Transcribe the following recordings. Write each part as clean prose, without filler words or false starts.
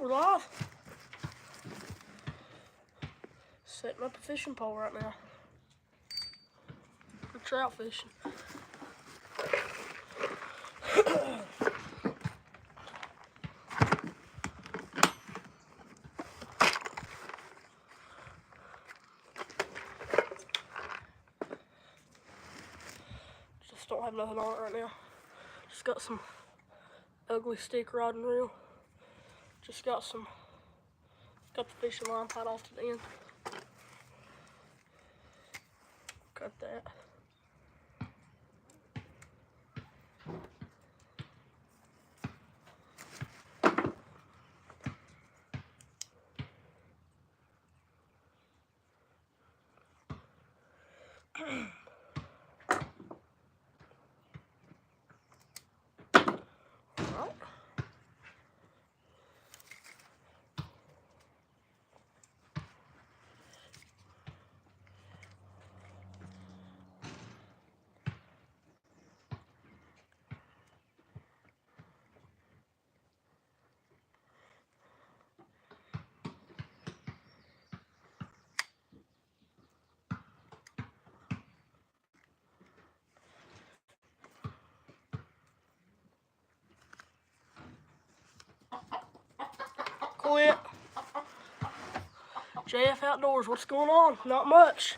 we're live. Setting up a fishing pole right now. We're trout fishing. Just don't have nothing on it right now. Just got some ugly stick rod and reel. Just got the fishing line tied off to the end. Cut that. Alright. Quit. JF Outdoors, what's going on? Not much.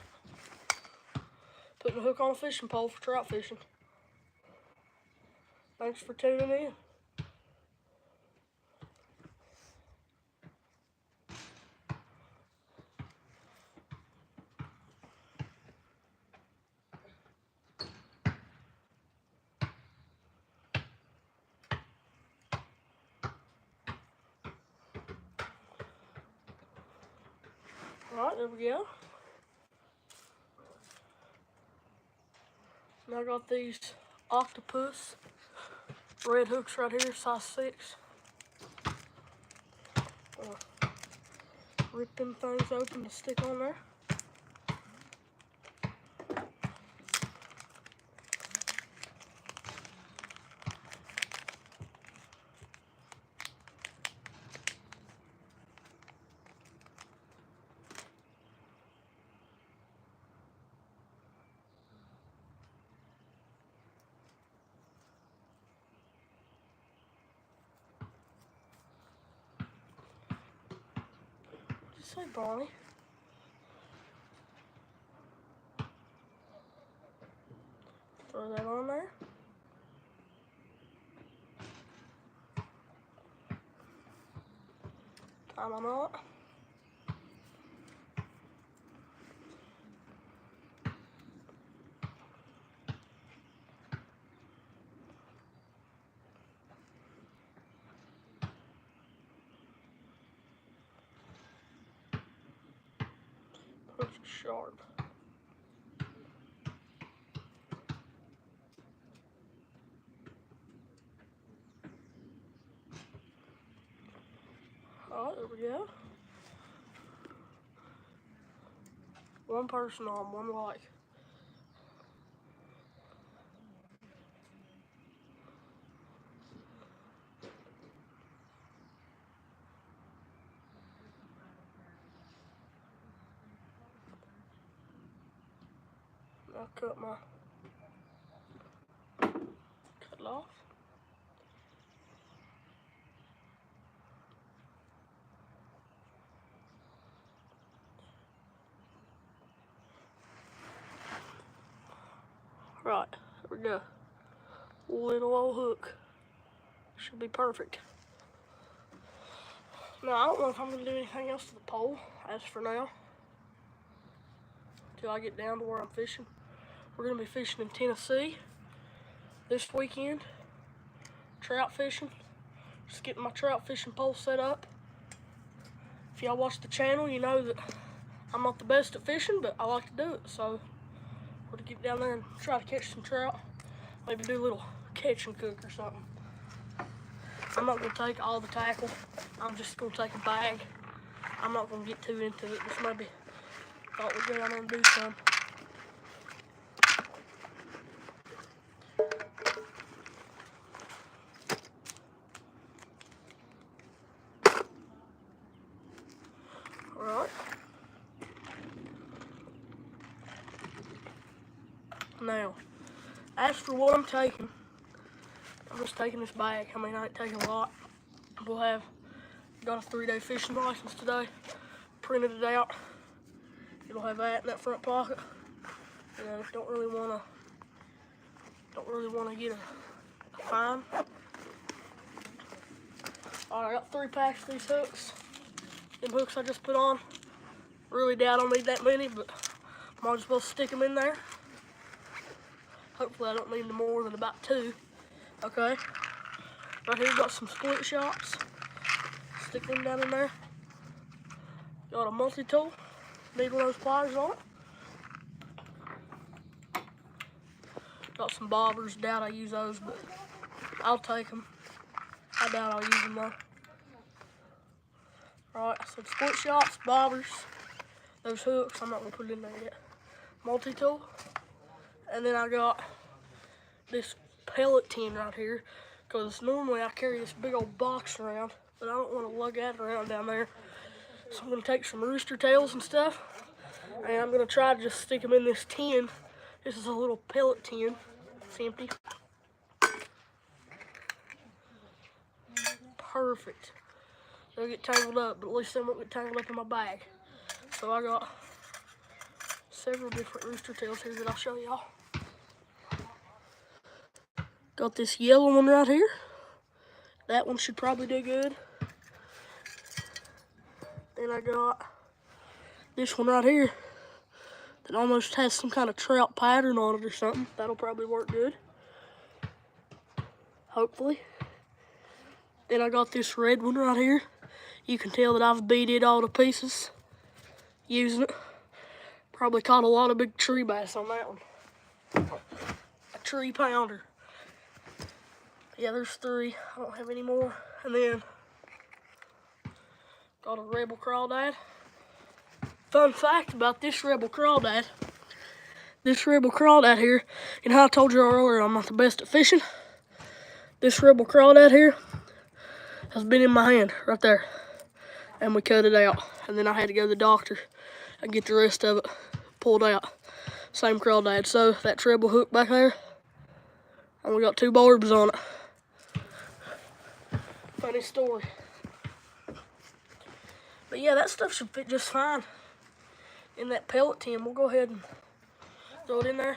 Putting a hook on a fishing pole for trout fishing. Thanks for tuning in. Alright, there we go. Now I got these octopus red hooks right here, size 6. Rip them things open to stick on there. Say Bonnie. Throw that on there. Tie my knot. Punch it sharp. Alright, there we go. One person on, one like. I'll cut it off. Right, there we go. Little old hook. Should be perfect. Now, I don't know if I'm going to do anything else to the pole, as for now. Until I get down to where I'm fishing. We're going to be fishing in Tennessee this weekend. Trout fishing. Just getting my trout fishing pole set up. If y'all watch the channel, you know that I'm not the best at fishing, but I like to do it. So, we're going to get down there and try to catch some trout. Maybe do a little catch and cook or something. I'm not going to take all the tackle. I'm just going to take a bag. I'm not going to get too into it. Just maybe thought we'd go down there and do some. Now, as for what I'm taking, I'm just taking this bag. I mean, I ain't taking a lot. Got a 3-day fishing license today. Printed it out. It'll have that in that front pocket. You know, don't really wanna get a fine. Alright, I got 3 packs of these hooks. Them hooks I just put on. Really doubt I'll need that many, but might as well stick them in there. Hopefully I don't need more than about 2. Okay. Right here, got some split shots. Stick them down in there. Got a multi-tool. Need one of those pliers on it. Got some bobbers. Doubt I use those, but I'll take them. I doubt I'll use them though. Alright, so split shots, bobbers, those hooks, I'm not gonna put it in there yet. Multi-tool. And then I got this pellet tin right here, because normally I carry this big old box around, but I don't want to lug that around down there. So I'm gonna take some rooster tails and stuff, and I'm gonna try to just stick them in this tin. This is a little pellet tin. It's empty. Perfect. They'll get tangled up, but at least they won't get tangled up in my bag. So I got several different rooster tails here that I'll show y'all. Got this yellow one right here. That one should probably do good. Then I got this one right here that almost has some kind of trout pattern on it or something. That'll probably work good. Hopefully. Then I got this red one right here. You can tell that I've beat it all to pieces using it. Probably caught a lot of big tree bass on that one. A tree pounder. Yeah, there's 3. I don't have any more. And then got a Rebel Crawdad. Fun fact about this Rebel Crawdad. This Rebel Crawdad here, you know how I told you earlier I'm not the best at fishing? This Rebel Crawdad here has been in my hand right there. And we cut it out. And then I had to go to the doctor and get the rest of it pulled out. Same crawdad. So that treble hook back there, and we got 2 barbs on it. Funny story. But yeah, that stuff should fit just fine in that pellet tin. We'll go ahead and throw it in there.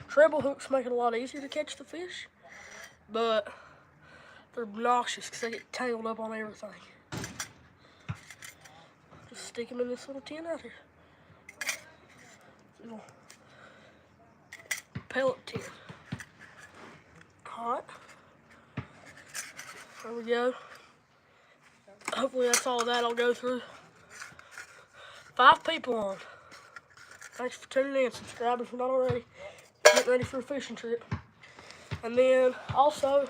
Treble hooks make it a lot easier to catch the fish, but they're obnoxious because they get tangled up on everything. Just stick them in this little tin out here. Little pellet tin. Alright. There we go. Hopefully that's all that I'll go through. 5 people on. Thanks for tuning in. Subscribe if you're not already. Getting ready for a fishing trip. And then also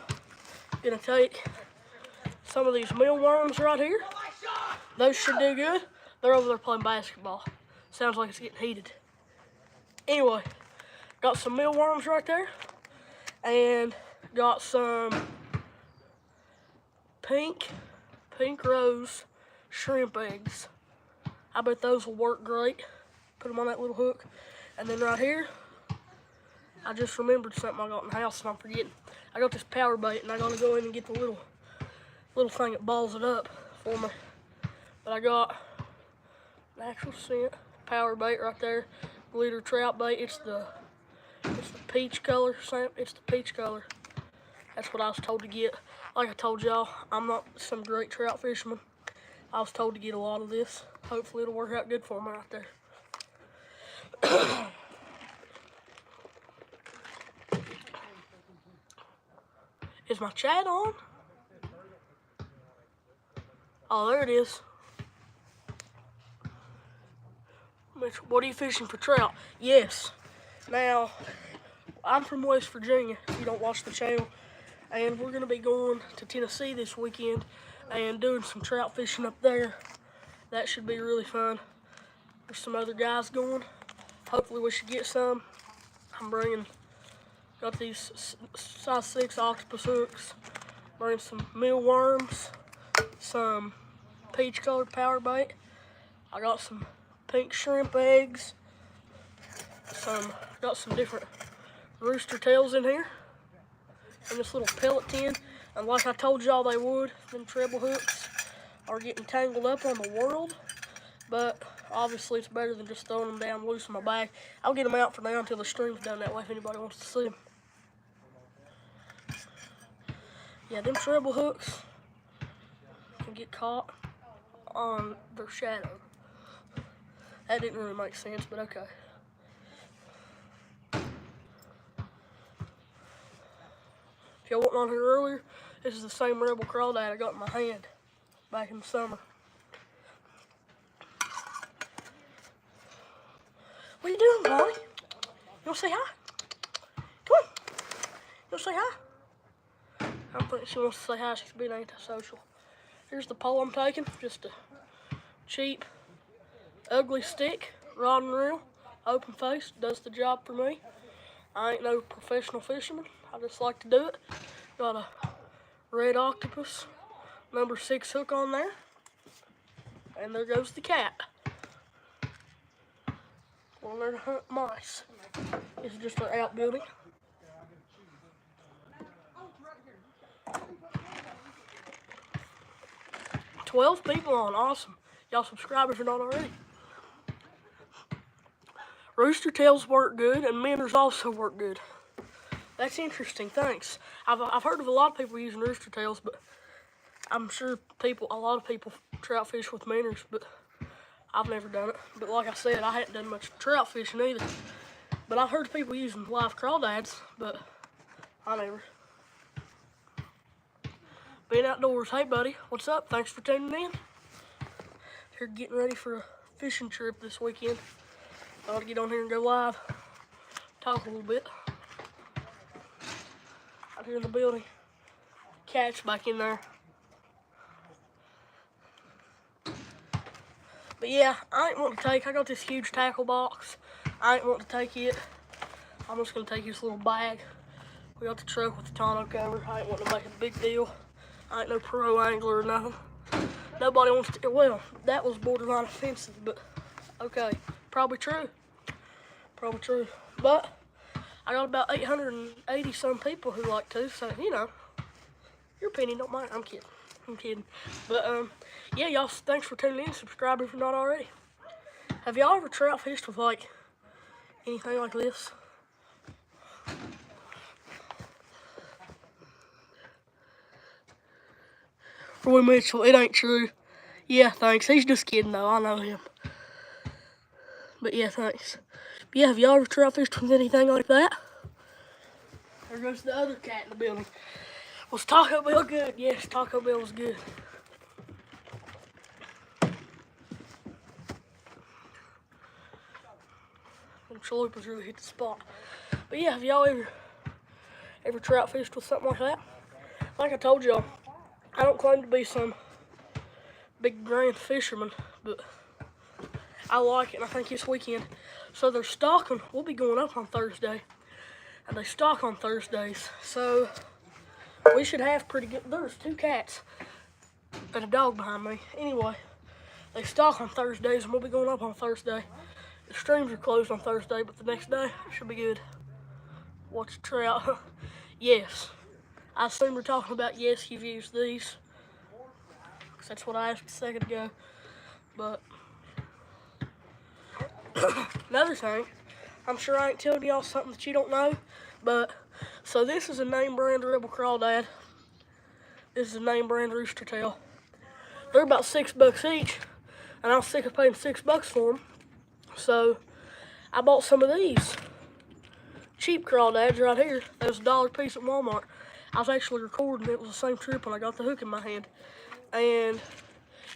gonna take some of these mealworms right here. Those should do good. They're over there playing basketball. Sounds like it's getting heated. Anyway, got some mealworms right there. And got some pink rose shrimp eggs. I bet those will work great. Put them on that little hook. And then right here, I just remembered something I got in the house and I'm forgetting. I got this power bait and I gotta go in and get the little thing that balls it up for me. But I got natural scent power bait right there. Glitter trout bait. It's the peach color. It's the peach color. That's what I was told to get. Like I told y'all, I'm not some great trout fisherman. I was told to get a lot of this. Hopefully it'll work out good for me right there. Is my chat on? Oh, there it is. Mitch, what are you fishing for trout? Yes. Now, I'm from West Virginia, if you don't watch the channel. And we're going to be going to Tennessee this weekend and doing some trout fishing up there. That should be really fun. There's some other guys going. Hopefully we should get some. Got these size 6 octopus hooks. Bring some mealworms, some peach colored power bait. I got some pink shrimp eggs, some Got some different rooster tails in here in this little pellet tin. And like I told y'all they would, them treble hooks are getting tangled up on the world. But obviously it's better than just throwing them down loose in my bag. I'll get them out for now until the stream's done, that way if anybody wants to see them. Yeah, them treble hooks can get caught on their shadow. That didn't really make sense, but okay. If y'all wasn't on here earlier, this is the same Rebel crawdad I got in my hand back in the summer. What are you doing, Bonnie? You wanna say hi? Come on. You wanna say hi? I don't think she wants to say hi. She's being antisocial. Here's the pole I'm taking. Just a cheap, ugly stick, rod and reel, open face. Does the job for me. I ain't no professional fisherman. I just like to do it. Got a red octopus, number 6 hook on there. And there goes the cat. Going there to hunt mice. This is just our outbuilding. $12 people on, awesome. Y'all subscribers are not already. Rooster tails work good, and minnows also work good. That's interesting, thanks. I've heard of a lot of people using rooster tails, but I'm sure a lot of people trout fish with minnows, but I've never done it. But like I said, I hadn't done much trout fishing either. But I've heard people using live crawdads, but I never. Being outdoors. Hey, buddy. What's up? Thanks for tuning in. Here getting ready for a fishing trip this weekend. Thought I'd get on here and go live. Talk a little bit. Out here in the building. Cat's back in there. But yeah, I ain't wanting to take. I got this huge tackle box. I ain't wanting to take it. I'm just going to take this little bag. We got the truck with the tonneau cover. I ain't wanting to make a big deal. I ain't no pro angler or nothing. Nobody wants to, well, that was borderline offensive, but okay. Probably true. Probably true. But I got about 880 some people who like to, so, you know, your opinion don't matter. I'm kidding. I'm kidding. But, yeah, y'all, thanks for tuning in. Subscribe if you're not already. Have y'all ever trout fished with, like, anything like this? Roy Mitchell, it ain't true. Yeah, thanks. He's just kidding, though. I know him. But yeah, thanks. But yeah, have y'all ever trout fished with anything like that? There goes the other cat in the building. Was Taco Bell good? Yes, Taco Bell was good. Them chalupas really hit the spot. But yeah, have y'all ever trout fished with something like that? Like I told y'all, I don't claim to be some big grand fisherman, but I like it, and I think this weekend. So they're stocking. We'll be going up on Thursday, and they stock on Thursdays. So we should have pretty good. There's 2 cats and a dog behind me. Anyway, they stock on Thursdays, and we'll be going up on Thursday. The streams are closed on Thursday, but the next day should be good. Watch trout. Yes. I assume we're talking about yes, you've used these. Because that's what I asked a second ago. But another thing, I'm sure I ain't telling y'all something that you don't know. But so this is a name brand Rebel crawdad. This is a name brand rooster tail. They're about $6 each, and I was sick of paying $6 for them. So I bought some of these cheap crawdads right here. They was $1 a piece at Walmart. I was actually recording. It was the same trip when I got the hook in my hand. And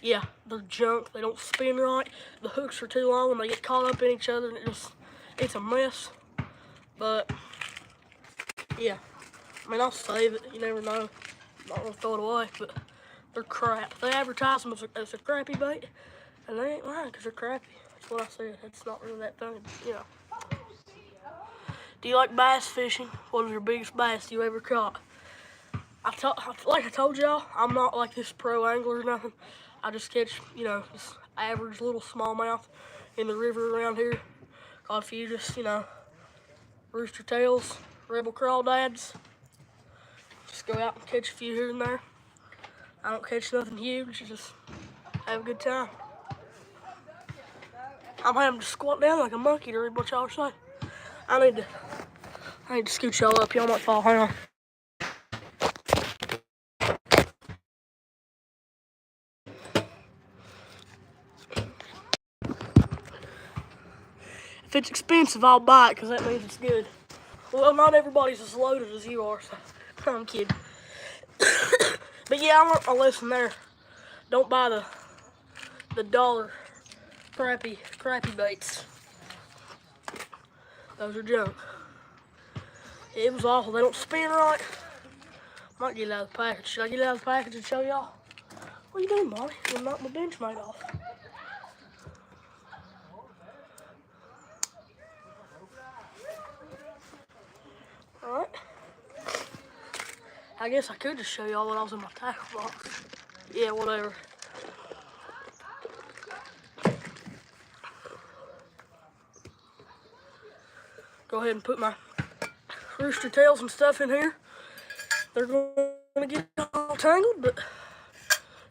yeah, they're junk. They don't spin right. The hooks are too long and they get caught up in each other, and it's a mess. But yeah, I mean, I'll save it. You never know. I'm not gonna throw it away, but they're crap. They advertise them as a crappy bait, and they ain't lying because they're crappy. That's what I said. It's not really that thing, you know. Do you like bass fishing? What was your biggest bass you ever caught? Like I told y'all, I'm not like this pro angler or nothing. I just catch, you know, this average little smallmouth in the river around here. Caught a few just, you know, rooster tails, rebel crawdads. Just go out and catch a few here and there. I don't catch nothing huge, just have a good time. I'm having to squat down like a monkey to read what y'all are saying. I need to scoot y'all up. Y'all might fall. Hang on. If it's expensive, I'll buy it because that means it's good. Well, not everybody's as loaded as you are, so I'm kidding. But yeah, I learned my lesson there. Don't buy the dollar crappy baits. Those are junk. It was awful. They don't spin right. Might get it out of the package. Should I get it out of the package and show y'all? What are you doing, Molly? You knocked my bench mate off. Alright. I guess I could just show y'all what I was in my tackle box. Yeah, whatever. Go ahead and put my rooster tails and stuff in here. They're gonna get all tangled, but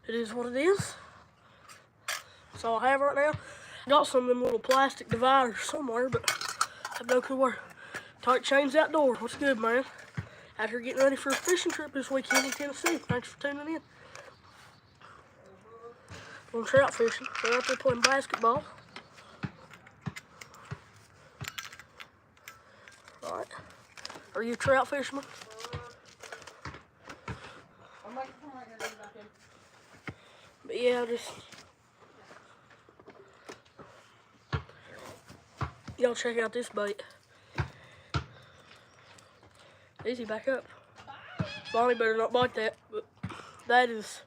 it is what it is. That's all I have right now. Got some of them little plastic dividers somewhere, but I have no clue where. Tight Chains Outdoors. What's good, man? Out here getting ready for a fishing trip this weekend in Tennessee. Thanks for tuning in. Going trout fishing. They're out there playing basketball. Alright. Are you a trout fisherman? But yeah, y'all check out this bait. Easy, back up. Bonnie better not bite that, but that is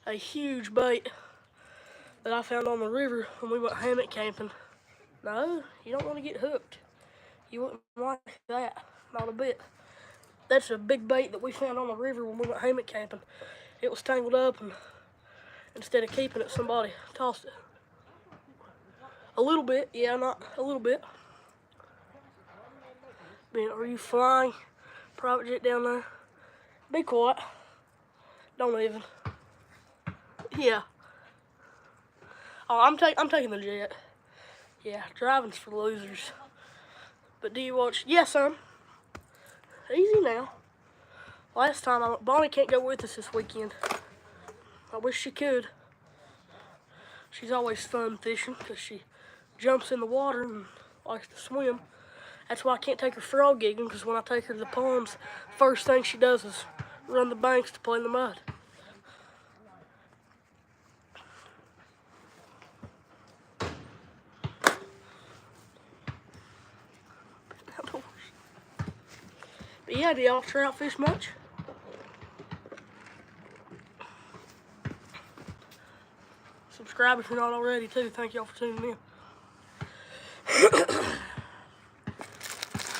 a huge bait that I found on the river when we went hammock camping. No, you don't want to get hooked. You wouldn't like that, not a bit. That's a big bait that we found on the river when we went hammock camping. It was tangled up, and instead of keeping it, somebody tossed it. A little bit, yeah, not a little bit. Man, are you flying? Private jet down there. Be quiet. Don't even. Yeah. Oh, I'm taking the jet. Yeah, driving's for losers. But do you watch? Yes, son. Easy now. Last time, Bonnie can't go with us this weekend. I wish she could. She's always fun fishing because she jumps in the water and likes to swim. That's why I can't take her frog gigging, because when I take her to the ponds, first thing she does is run the banks to play in the mud. But yeah, do y'all trout fish much? Subscribe if you're not already, too. Thank y'all for tuning in.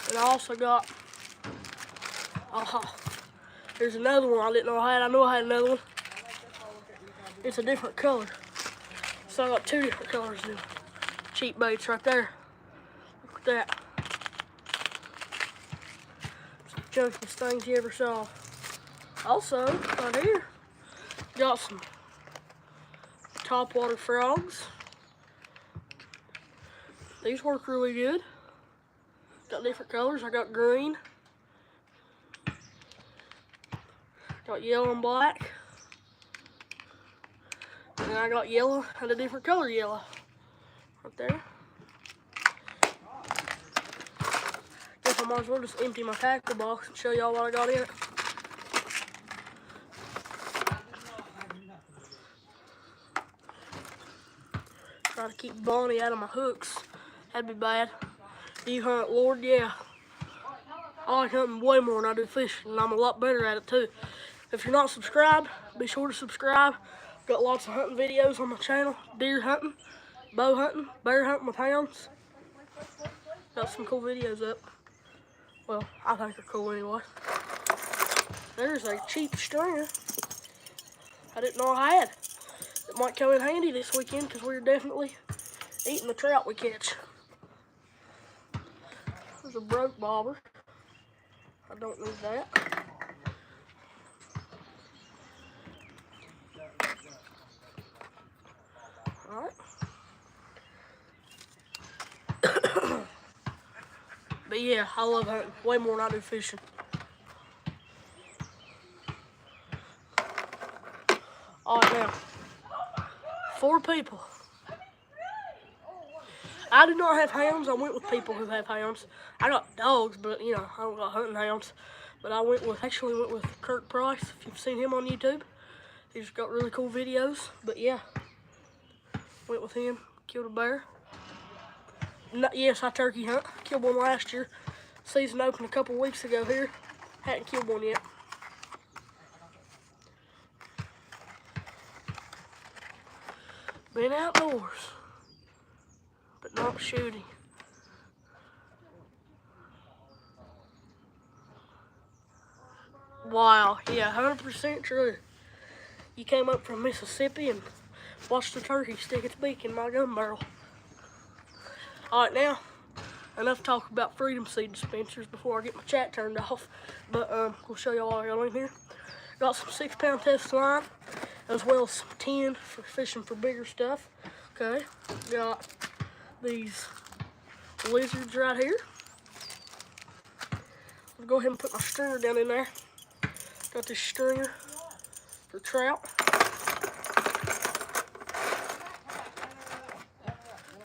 And I also got, there's another one I didn't know I had. I know I had another one. It's a different color. So I got two different colors in cheap baits right there. Look at that. Some junkiest things you ever saw. Also, right here, got some topwater frogs. These work really good. Got different colors. I got green. Got yellow and black. And I got yellow and a different color yellow. Right there. Guess I might as well just empty my tackle box and show y'all what I got in it. Try to keep Bonnie out of my hooks. That'd be bad. Do you hunt, Lord? Yeah. I like hunting way more than I do fishing, and I'm a lot better at it too. If you're not subscribed, be sure to subscribe. Got lots of hunting videos on my channel. Deer hunting, bow hunting, bear hunting with hounds. Got some cool videos up. Well, I think they're cool anyway. There's a cheap stringer I didn't know I had. It might come in handy this weekend because we're definitely eating the trout we catch. There's a broke bobber. I don't need that. Alright. But yeah, I love hunting way more than I do fishing. Alright, now, 4 people. I do not have hounds. I went with people who have hounds. I got dogs, but you know, I don't got hunting hounds. But I actually went with Kirk Price. If you've seen him on YouTube, he's got really cool videos. But yeah, went with him, killed a bear. Yes, I turkey hunt. Killed one last year. Season opened a couple weeks ago here. Hadn't killed one yet. Been outdoors, but not shooting. Wow, yeah, 100% true. You came up from Mississippi and watched the turkey stick its beak in my gun barrel. Alright, now, enough talk about Freedom Seed dispensers before I get my chat turned off. But we'll show y'all what I got in here. Got some 6-pound test line, as well as some 10 for fishing for bigger stuff. Okay, got these lizards right here. I'll go ahead and put my stringer down in there. Got this stringer for trout.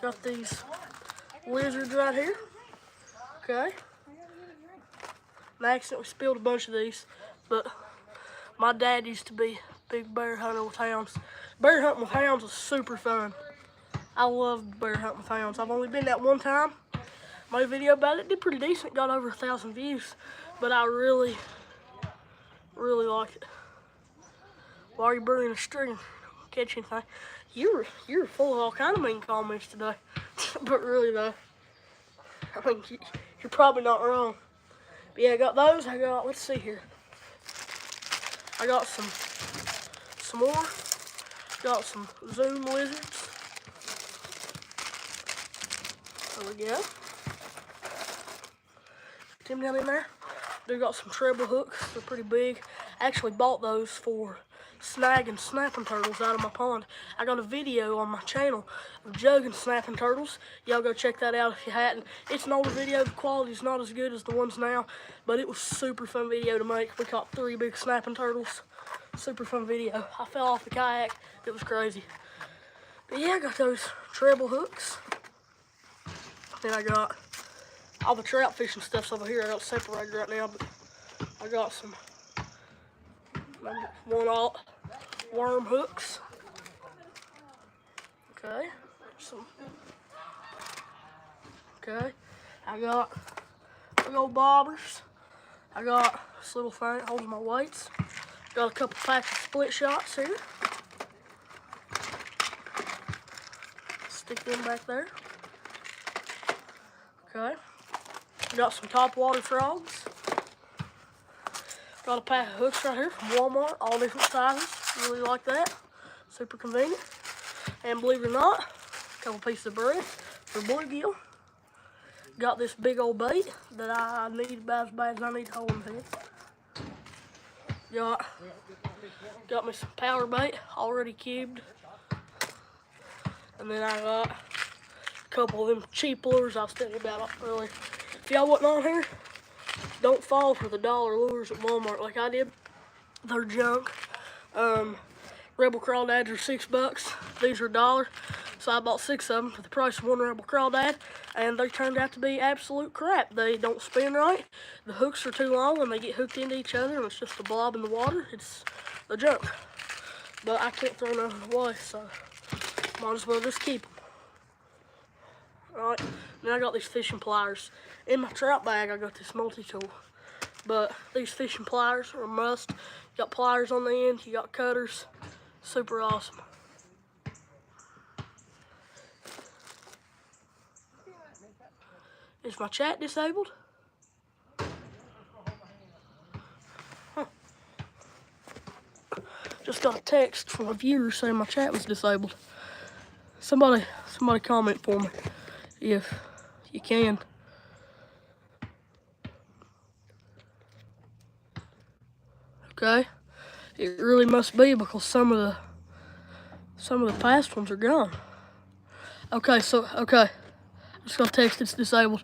Got these lizards right here. Okay. And I accidentally spilled a bunch of these, but my dad used to be a big bear hunter with hounds. Bear hunting with hounds is super fun. I love bear hunting with hounds. I've only been that one time. My video about it did pretty decent, got over 1,000 views, but I really like it. Why are you burning a string? Catch anything? You're full of all kind of mean comments today. But really though, I mean, you're probably not wrong. But yeah, I got those. I got, let's see here. I got some more. Got some Zoom lizards. There we go. Put them down in there. They got some treble hooks. They're pretty big. I actually bought those for snagging snapping turtles out of my pond. I got a video on my channel of jugging snapping turtles. Y'all go check that out if you hadn't. It's an older video. The quality's not as good as the ones now, but it was a super fun video to make. We caught 3 big snapping turtles. Super fun video. I fell off the kayak. It was crazy. But yeah, I got those treble hooks. Then I got all the trout fishing stuff's over here. I got separated right now, but I got some 1/0 worm hooks. Okay, okay, I got big old bobbers. I got this little thing holding my weights. Got a couple packs of split shots here. Stick them back there. Okay. Got some topwater frogs. Got a pack of hooks right here from Walmart, all different sizes. Really like that. Super convenient. And believe it or not, a couple pieces of bread for bluegill. Got this big old bait that I need about as bad as I need to hold in here. Got me some power bait, already cubed. And then I got a couple of them cheap lures I was telling you about earlier. If y'all wasn't on here, don't fall for the dollar lures at Walmart like I did. They're junk. Rebel crawdads are $6. These are $1. So I bought 6 of them for the price of 1 Rebel crawdad, and they turned out to be absolute crap. They don't spin right. The hooks are too long, and they get hooked into each other, and it's just a blob in the water. It's a junk. But I can't throw nothing away, so might as well just keep them. Alright, then I got these fishing pliers. In my trout bag, I got this multi-tool. But these fishing pliers are a must. You got pliers on the end, you got cutters. Super awesome. Is my chat disabled? Huh. Just got a text from a viewer saying my chat was disabled. Somebody comment for me if you can. Okay, it really must be because some of the past ones are gone. Okay, I'm just gonna text it's disabled.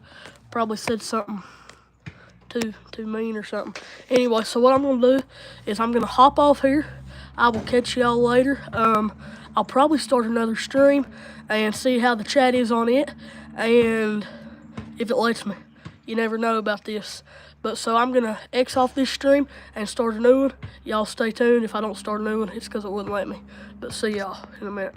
Probably said something too mean or something. Anyway, so what I'm gonna do is I'm gonna hop off here. I will catch y'all later. I'll probably start another stream and see how the chat is on it, and if it lets me. You never know about this. But so I'm gonna X off this stream and start a new one. Y'all stay tuned. If I don't start a new one, it's because it wouldn't let me. But see y'all in a minute.